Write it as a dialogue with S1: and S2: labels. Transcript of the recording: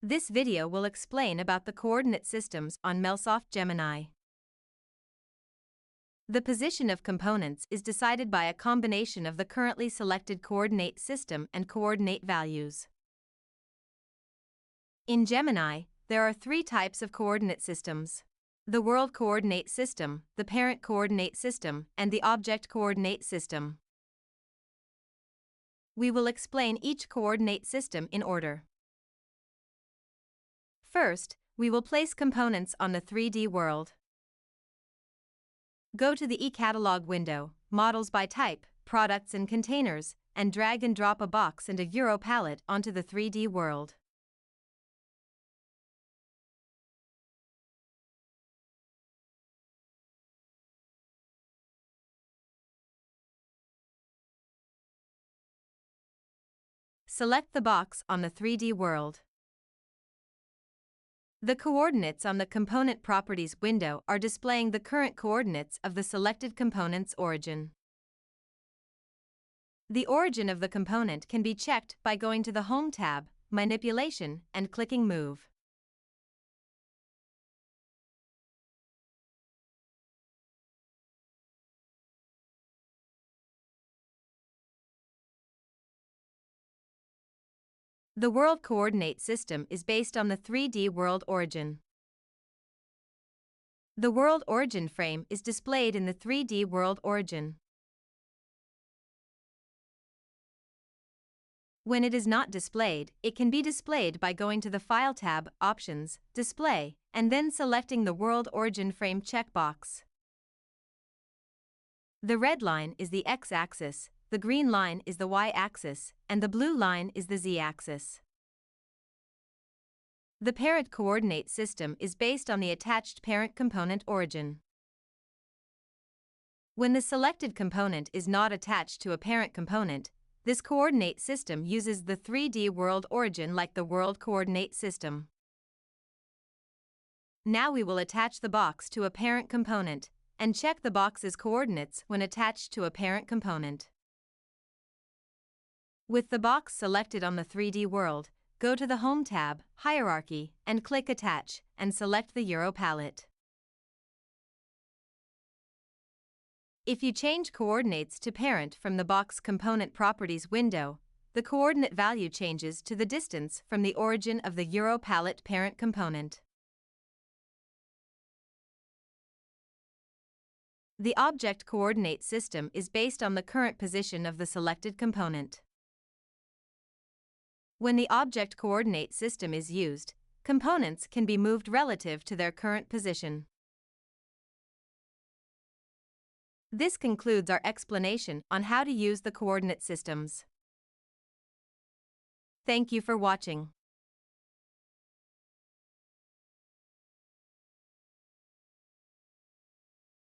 S1: This video will explain about the coordinate systems on Microsoft Gemini. The position of components is decided by a combination of the currently selected coordinate system and coordinate values. In Gemini, there are three types of coordinate systems: the world coordinate system, the parent coordinate system, and the object coordinate system. We will explain each coordinate system in order. First, we will place components on the 3D world. Go to the eCatalog window, Models by Type, Products and Containers, and drag and drop a box and a Euro palette onto the 3D world. Select the box on the 3D world. The coordinates on the Component Properties window are displaying the current coordinates of the selected component's origin. The origin of the component can be checked by going to the Home tab, Manipulation, and clicking Move. The world coordinate system is based on the 3D world origin. The world origin frame is displayed in the 3D world origin. When it is not displayed, it can be displayed by going to the File tab, Options, Display, and then selecting the World Origin Frame checkbox. The red line is the x-axis, the green line is the y-axis, and the blue line is the z-axis. The parent coordinate system is based on the attached parent component origin. When the selected component is not attached to a parent component, this coordinate system uses the 3D world origin like the world coordinate system. Now we will attach the box to a parent component and check the box's coordinates when attached to a parent component. With the box selected on the 3D world, go to the Home tab, Hierarchy, and click Attach, and select the Euro palette. If you change coordinates to parent from the box Component Properties window, the coordinate value changes to the distance from the origin of the Euro palette parent component. The object coordinate system is based on the current position of the selected component. When the object coordinate system is used, components can be moved relative to their current position. This concludes our explanation on how to use the coordinate systems. Thank you for watching.